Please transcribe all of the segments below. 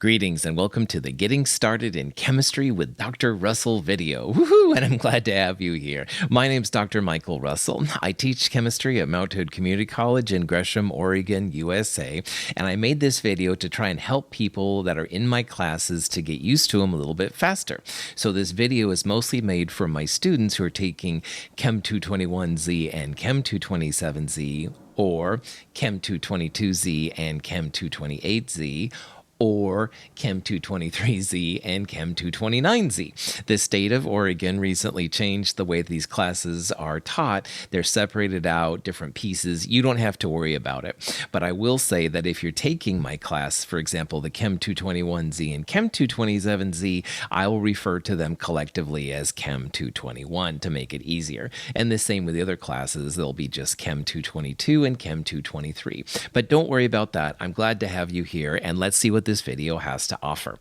Greetings and welcome to the Getting Started in Chemistry with Dr. Russell video. Woohoo! And I'm glad to have you here. My name's Dr. Michael Russell. I teach chemistry at Mount Hood Community College in Gresham, Oregon, USA. And I made this video to try and help people that are in my classes to get used to them a little bit faster. So this video is mostly made for my students who are taking Chem 221Z and Chem 227Z, or Chem 222Z and Chem 228Z, or Chem 223Z and Chem 229Z. The state of Oregon recently changed the way these classes are taught. They're separated out, different pieces. You don't have to worry about it. But I will say that if you're taking my class, for example, the Chem 221Z and Chem 227Z, I will refer to them collectively as Chem 221 to make it easier. And the same with the other classes. They'll be just Chem 222 and Chem 223. But don't worry about that. I'm glad to have you here, and let's see what this video has to offer.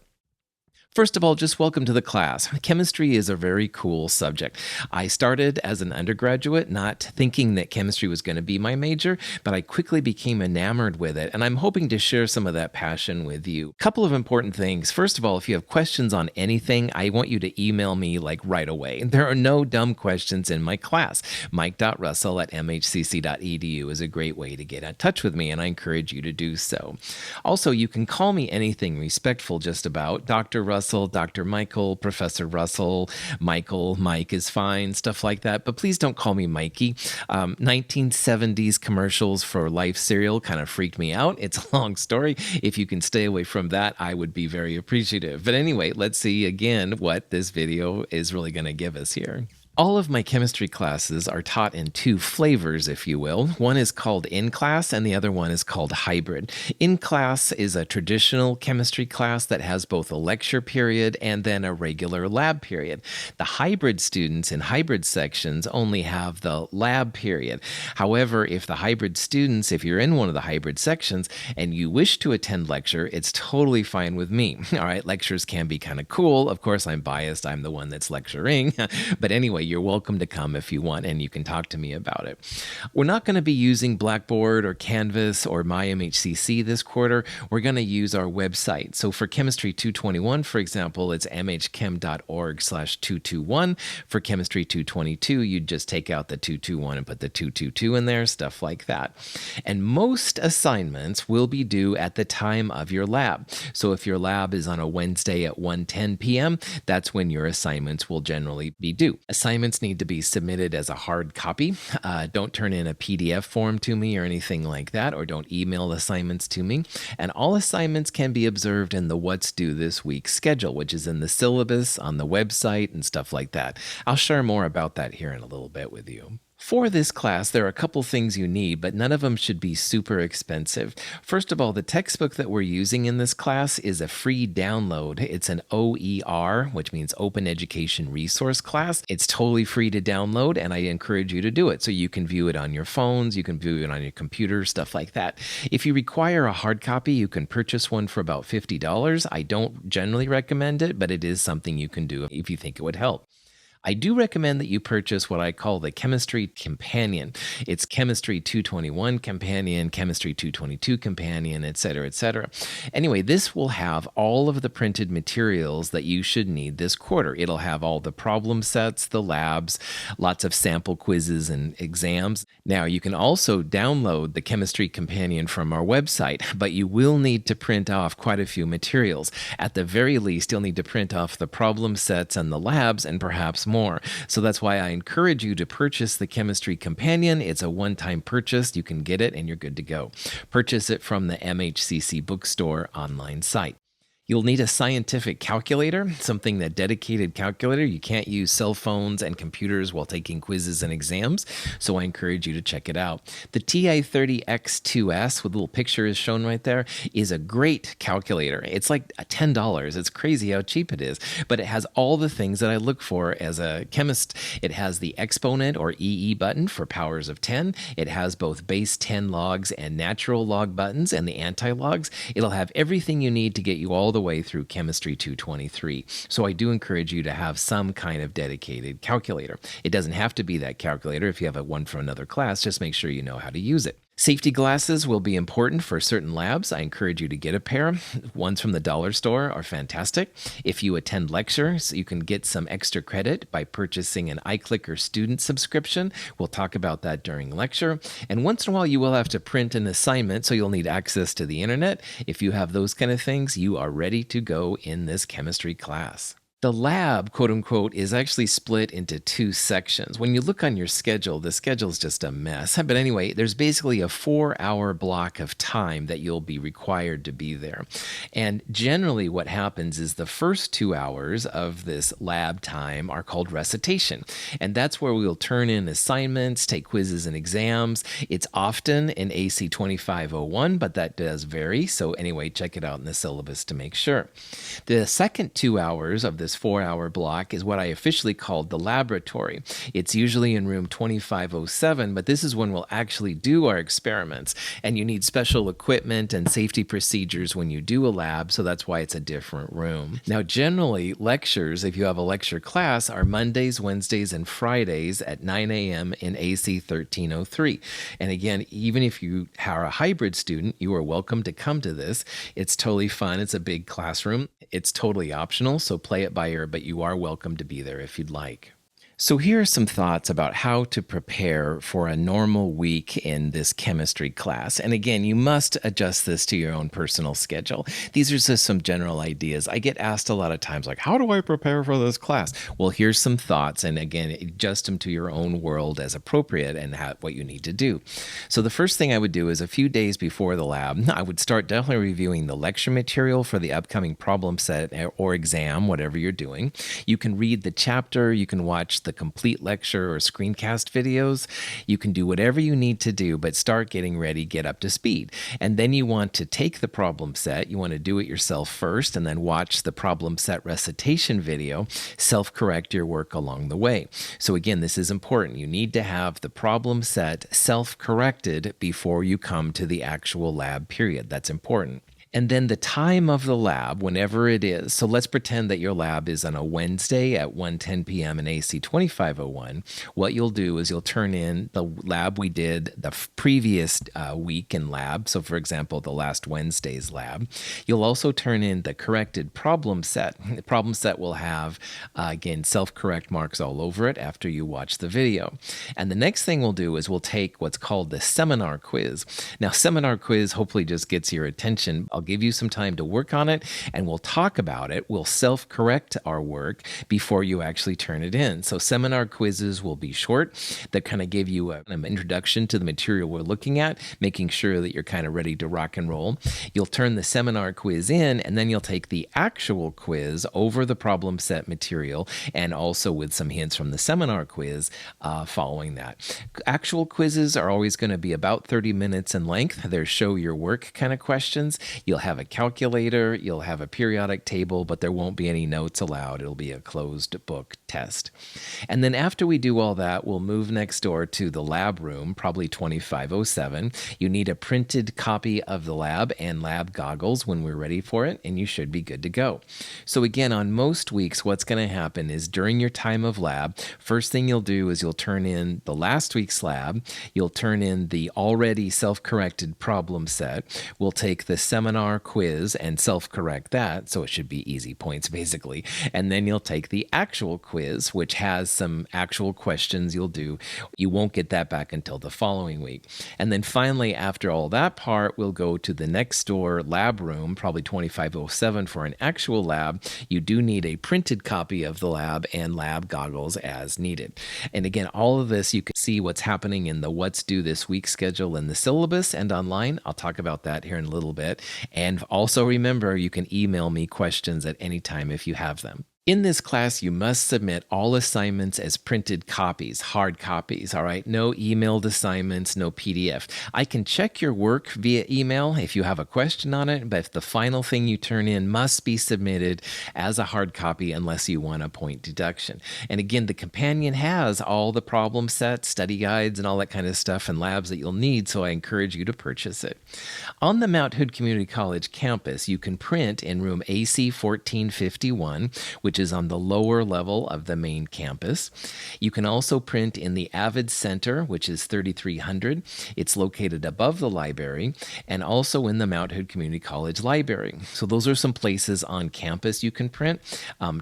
First of all, just welcome to the class. Chemistry is a very cool subject. I started as an undergraduate not thinking that chemistry was going to be my major, but I quickly became enamored with it, and I'm hoping to share some of that passion with you. A couple of important things. First of all, if you have questions on anything, I want you to email me right away. There are no dumb questions in my class. mike.russell@mhcc.edu is a great way to get in touch with me, and I encourage you to do so. Also, you can call me anything respectful just about. Dr. Russell, Dr. Michael, Professor Russell, Michael, Mike is fine, stuff like that. But please don't call me Mikey. 1970s commercials for Life cereal kind of freaked me out. It's a long story. If you can stay away from that, I would be very appreciative. But anyway, let's see again what this video is really going to give us here. All of my chemistry classes are taught in two flavors, if you will. One is called in-class and the other one is called hybrid. In-class is a traditional chemistry class that has both a lecture period and then a regular lab period. The hybrid students in hybrid sections only have the lab period. However, if you're in one of the hybrid sections and you wish to attend lecture, it's totally fine with me. All right, lectures can be kind of cool. Of course, I'm biased. I'm the one that's lecturing. But anyway, you're welcome to come if you want, and you can talk to me about it. We're not going to be using Blackboard or Canvas or MyMHCC this quarter. We're going to use our website. So for Chemistry 221, for example, it's mhchem.org/221. For Chemistry 222, you'd just take out the 221 and put the 222 in there, stuff like that. And most assignments will be due at the time of your lab. So if your lab is on a Wednesday at 1:10 p.m., that's when your assignments will generally be due. Assignments need to be submitted as a hard copy. Don't turn in a PDF form to me or anything like that, or don't email assignments to me. And all assignments can be observed in the What's Due This Week schedule, which is in the syllabus on the website and stuff like that. I'll share more about that here in a little bit with you. For this class, there are a couple things you need, but none of them should be super expensive. First of all, the textbook that we're using in this class is a free download. It's an OER, which means Open Education Resource class. It's totally free to download, and I encourage you to do it. So you can view it on your phones, you can view it on your computer, stuff like that. If you require a hard copy, you can purchase one for about $50. I don't generally recommend it, but it is something you can do if you think it would help. I do recommend that you purchase what I call the Chemistry Companion. It's Chemistry 221 Companion, Chemistry 222 Companion, etc., etc. Anyway, this will have all of the printed materials that you should need this quarter. It'll have all the problem sets, the labs, lots of sample quizzes and exams. Now, you can also download the Chemistry Companion from our website, but you will need to print off quite a few materials. At the very least, you'll need to print off the problem sets and the labs and perhaps more. So that's why I encourage you to purchase the Chemistry Companion. It's a one-time purchase. You can get it and you're good to go. Purchase it from the MHCC Bookstore online site. You'll need a scientific calculator, that dedicated calculator. You can't use cell phones and computers while taking quizzes and exams, so I encourage you to check it out. The TI-30X2S, with a little picture is shown right there, is a great calculator. It's like $10. It's crazy how cheap it is, but it has all the things that I look for as a chemist. It has the exponent or EE button for powers of 10. It has both base 10 logs and natural log buttons and the anti-logs. It'll have everything you need to get you all the way through Chemistry 223. So I do encourage you to have some kind of dedicated calculator. It doesn't have to be that calculator. If you have one from another class, just make sure you know how to use it. Safety glasses will be important for certain labs. I encourage you to get a pair. Ones from the dollar store are fantastic. If you attend lectures, you can get some extra credit by purchasing an iClicker student subscription. We'll talk about that during lecture. And once in a while, you will have to print an assignment, so you'll need access to the internet. If you have those kind of things, you are ready to go in this chemistry class. The lab, quote unquote, is actually split into two sections. When you look on your schedule, the schedule is just a mess. But anyway, there's basically a 4-hour block of time that you'll be required to be there. And generally what happens is the first 2 hours of this lab time are called recitation. And that's where we'll turn in assignments, take quizzes and exams. It's often in AC 2501, but that does vary. So anyway, check it out in the syllabus to make sure. The second 2 hours of this 4-hour block is what I officially called the laboratory. It's usually in room 2507, but this is when we'll actually do our experiments. And you need special equipment and safety procedures when you do a lab, so that's why it's a different room. Now, generally, lectures, if you have a lecture class, are Mondays, Wednesdays, and Fridays at 9 a.m. in AC 1303. And again, even if you are a hybrid student, you are welcome to come to this. It's totally fun. It's a big classroom. It's totally optional, so play it by ear, but you are welcome to be there if you'd like. So here are some thoughts about how to prepare for a normal week in this chemistry class. And again, you must adjust this to your own personal schedule. These are just some general ideas. I get asked a lot of times, like, how do I prepare for this class? Well, here's some thoughts. And again, adjust them to your own world as appropriate and what you need to do. So the first thing I would do is a few days before the lab, I would start definitely reviewing the lecture material for the upcoming problem set or exam, whatever you're doing. You can read the chapter, you can watch the complete lecture or screencast videos. You can do whatever you need to do, but start getting ready, get up to speed. And then you want to take the problem set, you want to do it yourself first, and then watch the problem set recitation video, self-correct your work along the way. So again, this is important. You need to have the problem set self-corrected before you come to the actual lab period. That's important. And then the time of the lab, whenever it is. So let's pretend that your lab is on a Wednesday at 1:10 p.m. in AC 2501. What you'll do is you'll turn in the lab we did the previous week in lab. So for example, the last Wednesday's lab. You'll also turn in the corrected problem set. The problem set will have, again, self-correct marks all over it after you watch the video. And the next thing we'll do is we'll take what's called the seminar quiz. Now, seminar quiz hopefully just gets your attention. I'll give you some time to work on it, and we'll talk about it. We'll self-correct our work before you actually turn it in. So seminar quizzes will be short. That kind of give you an introduction to the material we're looking at, making sure that you're kind of ready to rock and roll. You'll turn the seminar quiz in, and then you'll take the actual quiz over the problem set material, and also with some hints from the seminar quiz following that. Actual quizzes are always going to be about 30 minutes in length. They're show your work kind of questions. You'll have a calculator, you'll have a periodic table, but there won't be any notes allowed. It'll be a closed book test. And then after we do all that, we'll move next door to the lab room, probably 2507. You need a printed copy of the lab and lab goggles when we're ready for it, and you should be good to go. So again, on most weeks, what's going to happen is during your time of lab, first thing you'll do is you'll turn in the last week's lab, you'll turn in the already self-corrected problem set, we'll take the seminar quiz and self-correct that, so it should be easy points basically. And then you'll take the actual quiz, which has some actual questions you'll do. You won't get that back until the following week. And then finally, after all that part, we'll go to the next door lab room, probably 2507 for an actual lab. You do need a printed copy of the lab and lab goggles as needed. And again, all of this, you can see what's happening in the What's Due This Week schedule in the syllabus and online. I'll talk about that here in a little bit. And also remember, you can email me questions at any time if you have them. In this class, you must submit all assignments as printed copies, hard copies, all right? No emailed assignments, no PDF. I can check your work via email if you have a question on it, but if the final thing you turn in must be submitted as a hard copy unless you want a point deduction. And again, the companion has all the problem sets, study guides, and all that kind of stuff and labs that you'll need, so I encourage you to purchase it. On the Mount Hood Community College campus, you can print in room AC 1451, which which is on the lower level of the main campus. You can also print in the Avid Center, which is 3300. It's located above the library, and also in the Mount Hood Community College Library. So those are some places on campus you can print.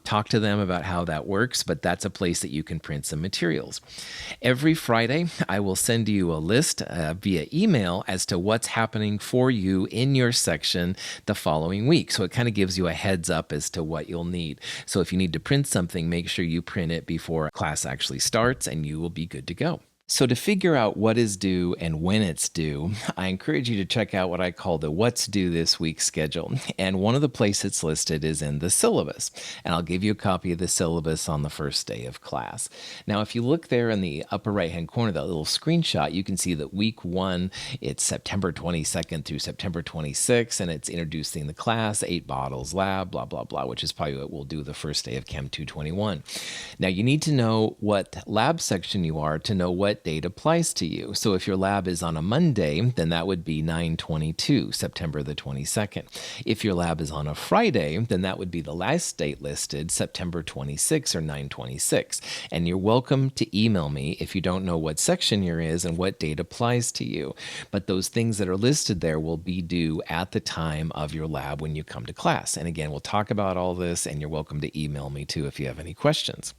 Talk to them about how that works, but that's a place that you can print some materials. Every Friday, I will send you a list via email as to what's happening for you in your section the following week. So it kind of gives you a heads up as to what you'll need. So if you need to print something, make sure you print it before class actually starts and you will be good to go. So to figure out what is due and when it's due, I encourage you to check out what I call the What's Due This Week schedule. And one of the places it's listed is in the syllabus. And I'll give you a copy of the syllabus on the first day of class. Now, if you look there in the upper right-hand corner, that little screenshot, you can see that week 1, it's September 22nd through September 26th, and it's introducing the class, 8 bottles lab, blah, blah, blah, which is probably what we'll do the first day of Chem 221. Now, you need to know what lab section you are to know what date applies to you. So if your lab is on a Monday, then that would be 9/22, September the 22nd. If your lab is on a Friday, then that would be the last date listed, September 26 or 9/26. And you're welcome to email me if you don't know what section you're in and what date applies to you. But those things that are listed there will be due at the time of your lab when you come to class. And again, we'll talk about all this, and you're welcome to email me too if you have any questions.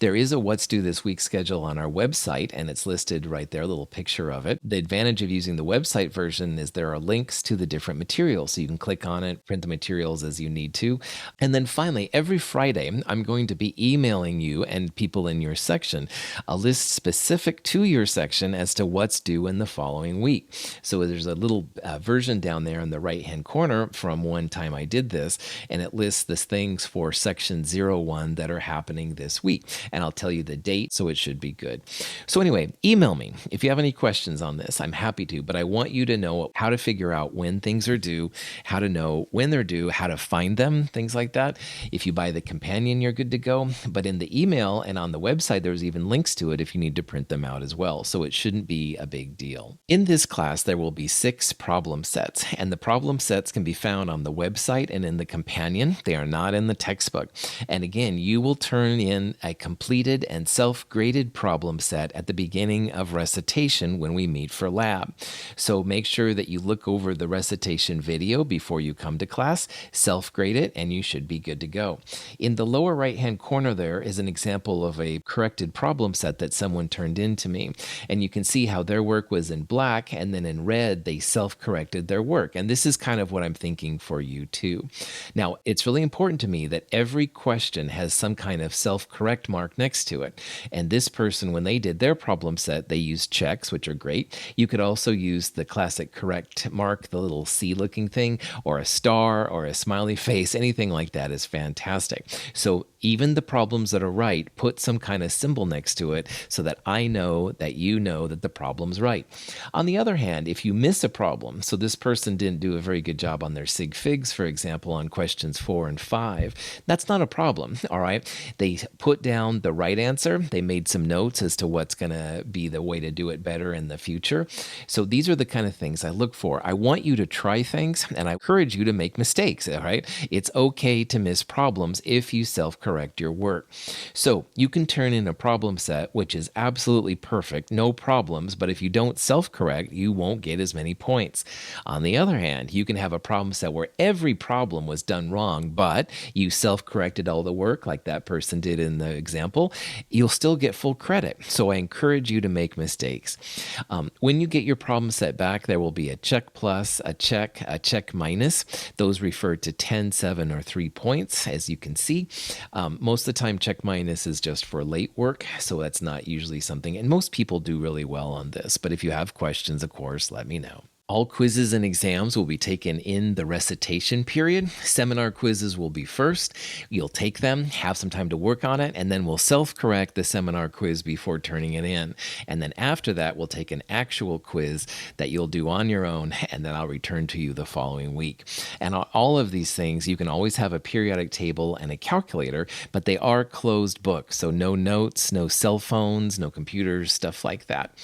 There is a What's Due This Week schedule on our website, and it's listed right there, a little picture of it. The advantage of using the website version is there are links to the different materials, so you can click on it, print the materials as you need to. And then finally, every Friday, I'm going to be emailing you and people in your section a list specific to your section as to what's due in the following week. So there's a little version down there in the right-hand corner from one time I did this, and it lists the things for section 01 that are happening this week. And I'll tell you the date, so it should be good. So anyway, email me if you have any questions on this. I'm happy to, but I want you to know how to figure out when things are due, how to know when they're due, how to find them, things like that. If you buy the companion, you're good to go. But in the email and on the website, there's even links to it if you need to print them out as well. So it shouldn't be a big deal. In this class, there will be 6 problem sets, and the problem sets can be found on the website and in the companion. They are not in the textbook. And again, you will turn in a completed and self-graded problem set at the beginning of recitation when we meet for lab. So make sure that you look over the recitation video before you come to class, self-grade it, and you should be good to go. In the lower right-hand corner there is an example of a corrected problem set that someone turned in to me. And you can see how their work was in black, and then in red, they self-corrected their work. And this is kind of what I'm thinking for you too. Now, it's really important to me that every question has some kind of self-correct mark next to it. And this person, when they did their problem set, they used checks, which are great. You could also use the classic correct mark, the little C looking thing, or a star or a smiley face. Anything like that is fantastic. So even the problems that are right, put some kind of symbol next to it so that I know that you know that the problem's right. On the other hand, if you miss a problem, so this person didn't do a very good job on their sig figs, for example, on questions 4 and 5, that's not a problem, all right? They put down the right answer. They made some notes as to what's going to be the way to do it better in the future. So these are the kind of things I look for. I want you to try things, and I encourage you to make mistakes, all right? It's okay to miss problems if you self-correct your work. So you can turn in a problem set, which is absolutely perfect, no problems, but if you don't self-correct, you won't get as many points. On the other hand, you can have a problem set where every problem was done wrong, but you self-corrected all the work like that person did in the example. You'll still get full credit. So I encourage you to make mistakes. When you get your problem set back, there will be a check plus, a check minus. Those refer to 10, 7, or 3 points, as you can see. Most of the time, check minus is just for late work, so that's not usually something, and most people do really well on this. But if you have questions, of course, let me know. All quizzes and exams will be taken in the recitation period. Seminar quizzes will be first. You'll take them, have some time to work on it, and then we'll self-correct the seminar quiz before turning it in. And then after that, we'll take an actual quiz that you'll do on your own, and then I'll return to you the following week. And all of these things, you can always have a periodic table and a calculator, but they are closed books, so no notes, no cell phones, no computers, stuff like that.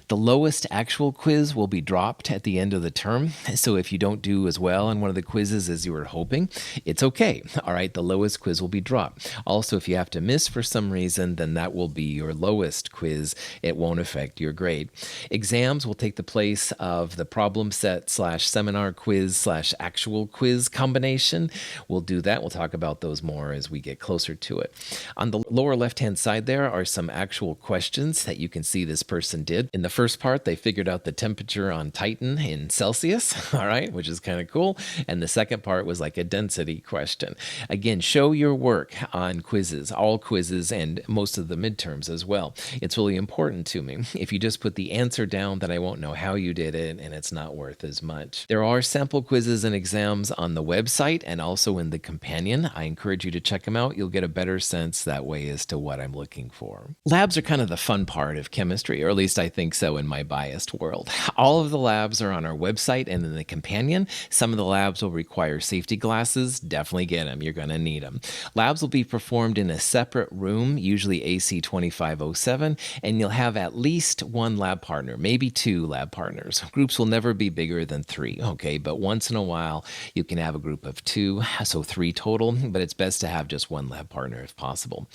The lowest actual quiz will be dropped at at the end of the term. So if you don't do as well on one of the quizzes as you were hoping, it's okay. All right, the lowest quiz will be dropped. Also, if you have to miss for some reason, then that will be your lowest quiz. It won't affect your grade. Exams will take the place of the problem set / seminar quiz / actual quiz combination. We'll do that. We'll talk about those more as we get closer to it. On the lower left-hand side there are some actual questions that you can see this person did. In the first part, they figured out the temperature on Titan in Celsius, all right, which is kind of cool. And the second part was like a density question. Again, show your work on quizzes, all quizzes, and most of the midterms as well. It's really important to me. If you just put the answer down, then I won't know how you did it, and it's not worth as much. There are sample quizzes and exams on the website and also in the companion. I encourage you to check them out. You'll get a better sense that way as to what I'm looking for. Labs are kind of the fun part of chemistry, or at least I think so in my biased world. All of the labs are on our website and in the companion. Some of the labs will require safety glasses. Definitely get them. You're going to need them. Labs will be performed in a separate room, usually AC 2507, and you'll have at least one lab partner, maybe two lab partners. Groups will never be bigger than 3, okay? But once in a while, you can have a group of 2, so 3 total, but it's best to have just one lab partner if possible.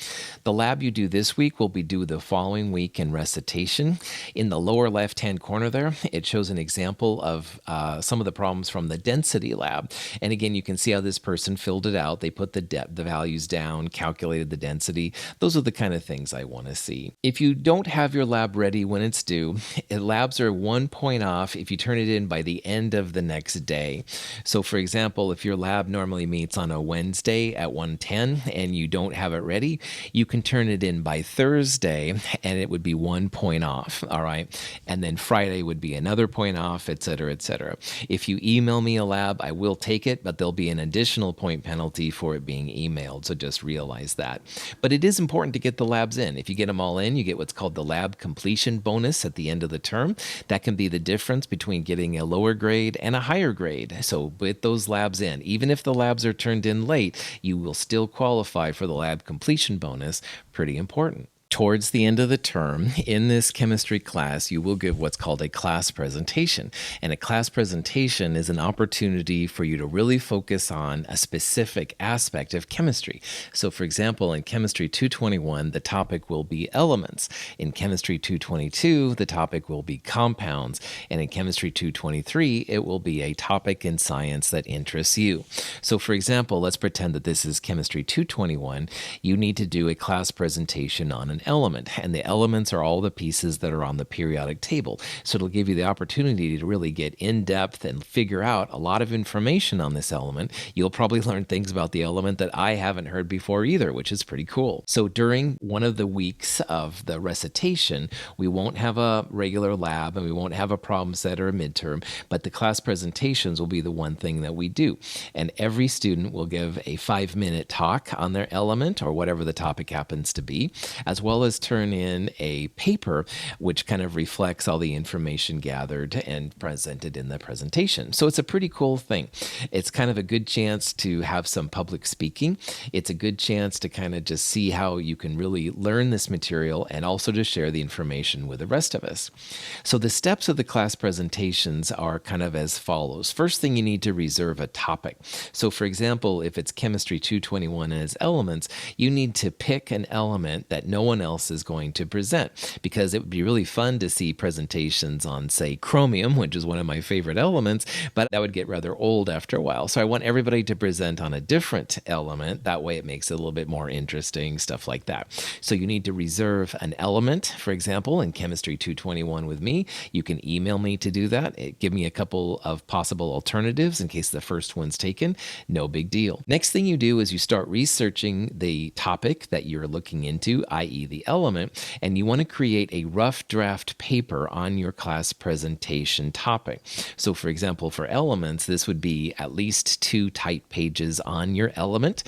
The lab you do this week will be due the following week in recitation. In the lower left-hand corner there, it shows an example of some of the problems from the density lab. And again, you can see how this person filled it out. They put the values down, calculated the density. Those are the kind of things I want to see. If you don't have your lab ready when it's due, labs are 1 point off if you turn it in by the end of the next day. So for example, if your lab normally meets on a Wednesday at 1:10 and you don't have it ready, you can turn it in by Thursday and it would be 1 point off, all right? And then Friday would be another point off, et cetera, et cetera. If you email me a lab, I will take it, but there'll be an additional point penalty for it being emailed, so just realize that. But it is important to get the labs in. If you get them all in, you get what's called the lab completion bonus at the end of the term. That can be the difference between getting a lower grade and a higher grade. So with those labs in, even if the labs are turned in late, you will still qualify for the lab completion bonus. Pretty important. Towards the end of the term, in this chemistry class, you will give what's called a class presentation. And a class presentation is an opportunity for you to really focus on a specific aspect of chemistry. So for example, in Chemistry 221, the topic will be elements. In Chemistry 222, the topic will be compounds. And in Chemistry 223, it will be a topic in science that interests you. So for example, let's pretend that this is Chemistry 221. You need to do a class presentation on an element, and the elements are all the pieces that are on the periodic table. So it'll give you the opportunity to really get in depth and figure out a lot of information on this element. You'll probably learn things about the element that I haven't heard before either, which is pretty cool. So during one of the weeks of the recitation, we won't have a regular lab and we won't have a problem set or a midterm, but the class presentations will be the one thing that we do. And every student will give a 5-minute talk on their element or whatever the topic happens to be, as well as turn in a paper which kind of reflects all the information gathered and presented in the presentation. So it's a pretty cool thing. It's kind of a good chance to have some public speaking. It's a good chance to kind of just see how you can really learn this material and also to share the information with the rest of us. So the steps of the class presentations are kind of as follows. First thing, you need to reserve a topic. So for example, if it's Chemistry 221 and its elements, you need to pick an element that no one else is going to present, because it would be really fun to see presentations on, say, chromium, which is one of my favorite elements, but that would get rather old after a while. So I want everybody to present on a different element. That way it makes it a little bit more interesting, stuff like that. So you need to reserve an element. For example, in Chemistry 221 with me, you can email me to do that. Give me a couple of possible alternatives in case the first one's taken. No big deal. Next thing you do is you start researching the topic that you're looking into, i.e. the element, and you want to create a rough draft paper on your class presentation topic. So for example, for elements, this would be at least 2 tight pages on your element.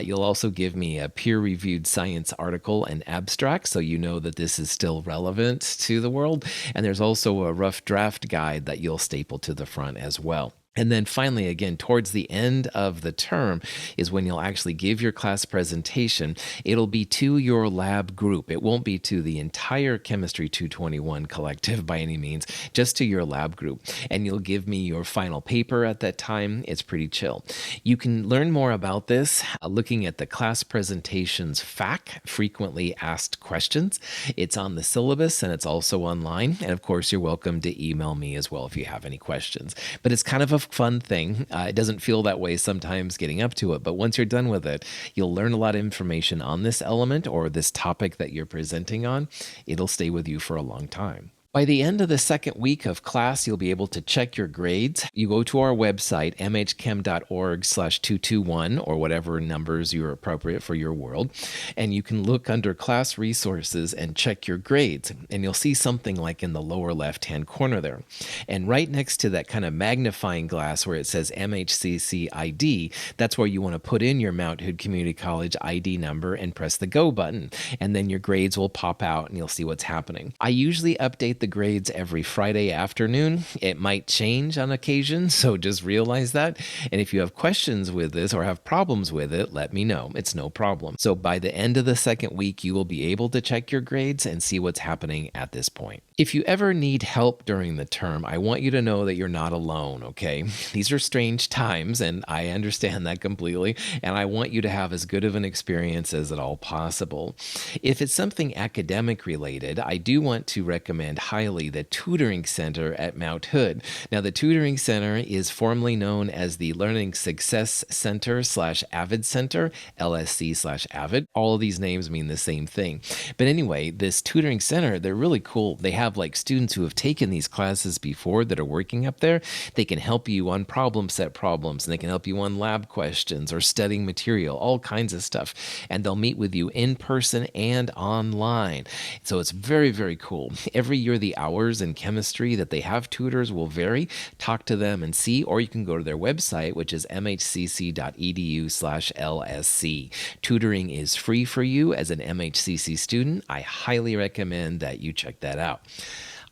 You'll also give me a peer-reviewed science article and abstract, so you know that this is still relevant to the world. And there's also a rough draft guide that you'll staple to the front as well. And then finally, again, towards the end of the term is when you'll actually give your class presentation. It'll be to your lab group. It won't be to the entire Chemistry 221 collective by any means, just to your lab group. And you'll give me your final paper at that time. It's pretty chill. You can learn more about this looking at the class presentations FAQ, frequently asked questions. It's on the syllabus and it's also online. And of course, you're welcome to email me as well if you have any questions. But it's kind of a fun thing. It doesn't feel that way sometimes getting up to it, but once you're done with it, you'll learn a lot of information on this element or this topic that you're presenting on. It'll stay with you for a long time. By the end of the second week of class, you'll be able to check your grades. You go to our website, mhchem.org/221, or whatever numbers you're appropriate for your world, and you can look under class resources and check your grades. And you'll see something like in the lower left-hand corner there. And right next to that kind of magnifying glass where it says MHCC ID, that's where you want to put in your Mount Hood Community College ID number and press the go button. And then your grades will pop out and you'll see what's happening. I usually update the grades every Friday afternoon. It might change on occasion, so just realize that. And if you have questions with this or have problems with it, let me know. It's no problem. So by the end of the second week, you will be able to check your grades and see what's happening at this point. If you ever need help during the term, I want you to know that you're not alone, okay? These are strange times, and I understand that completely, and I want you to have as good of an experience as at all possible. If it's something academic related, I do want to recommend highly the Tutoring Center at Mount Hood. Now, the Tutoring Center is formerly known as the Learning Success Center/Avid Center, LSC/Avid. All of these names mean the same thing. But anyway, this Tutoring Center, they're really cool. They have like students who have taken these classes before that are working up there. They can help you on problem set problems, and they can help you on lab questions or studying material, all kinds of stuff. And they'll meet with you in person and online. So it's very, very cool. Every year, the hours in chemistry that they have tutors will vary. Talk to them and see, or you can go to their website, which is mhcc.edu/LSC. Tutoring is free for you as an MHCC student. I highly recommend that you check that out.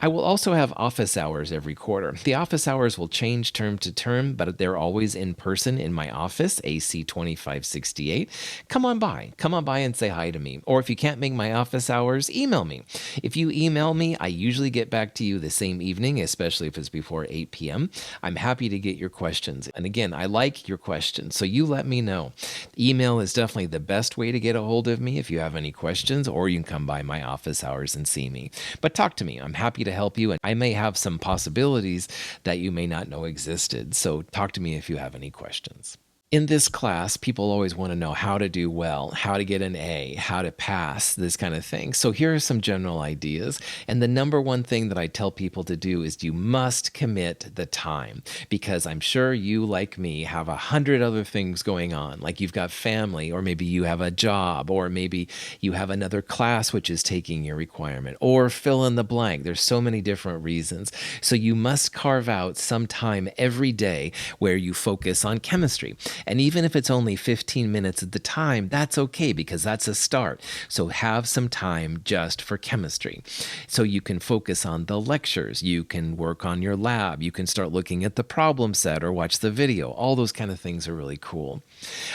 I will also have office hours every quarter. The office hours will change term to term, but they're always in person in my office, AC 2568. Come on by and say hi to me. Or if you can't make my office hours, email me. If you email me, I usually get back to you the same evening, especially if it's before 8 p.m. I'm happy to get your questions. And again, I like your questions, so you let me know. Email is definitely the best way to get a hold of me if you have any questions, or you can come by my office hours and see me. But talk to me. I'm happy to help you, and I may have some possibilities that you may not know existed. So talk to me if you have any questions. In this class, people always want to know how to do well, how to get an A, how to pass, this kind of thing. So here are some general ideas. And the number one thing that I tell people to do is you must commit the time, because I'm sure you, like me, have 100 other things going on. Like you've got family, or maybe you have a job, or maybe you have another class which is taking your requirement, or fill in the blank. There's so many different reasons. So you must carve out some time every day where you focus on chemistry. And even if it's only 15 minutes at the time, that's okay, because that's a start. So have some time just for chemistry. So you can focus on the lectures, you can work on your lab, you can start looking at the problem set or watch the video. All those kind of things are really cool.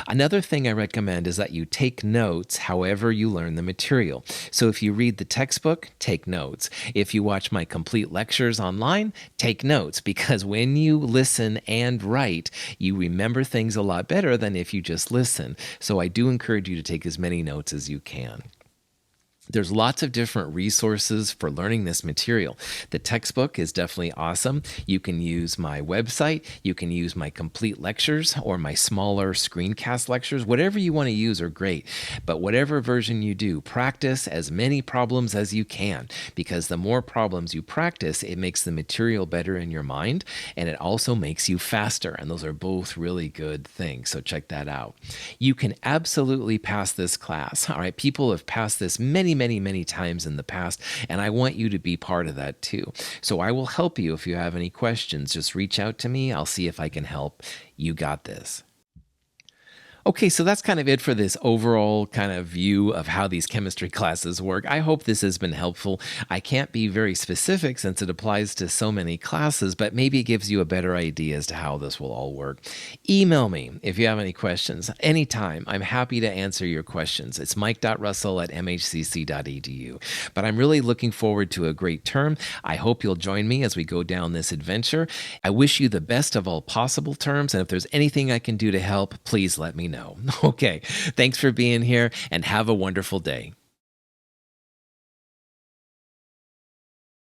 Another thing I recommend is that you take notes however you learn the material. So if you read the textbook, take notes. If you watch my complete lectures online, take notes, because when you listen and write, you remember things a lot better than if you just listen. So I do encourage you to take as many notes as you can. There's lots of different resources for learning this material. The textbook is definitely awesome. You can use my website, you can use my complete lectures or my smaller screencast lectures. Whatever you want to use are great. But whatever version you do, practice as many problems as you can, because the more problems you practice, it makes the material better in your mind, and it also makes you faster. And those are both really good things. So check that out. You can absolutely pass this class. All right, people have passed this many times in the past, and I want you to be part of that too. So I will help you if you have any questions. Just reach out to me. I'll see if I can help. You got this. Okay, so that's kind of it for this overall kind of view of how these chemistry classes work. I hope this has been helpful. I can't be very specific since it applies to so many classes, but maybe it gives you a better idea as to how this will all work. Email me if you have any questions anytime. I'm happy to answer your questions. It's mike.russell@mhcc.edu. But I'm really looking forward to a great term. I hope you'll join me as we go down this adventure. I wish you the best of all possible terms, and if there's anything I can do to help, please let me know. Okay, thanks for being here, and have a wonderful day.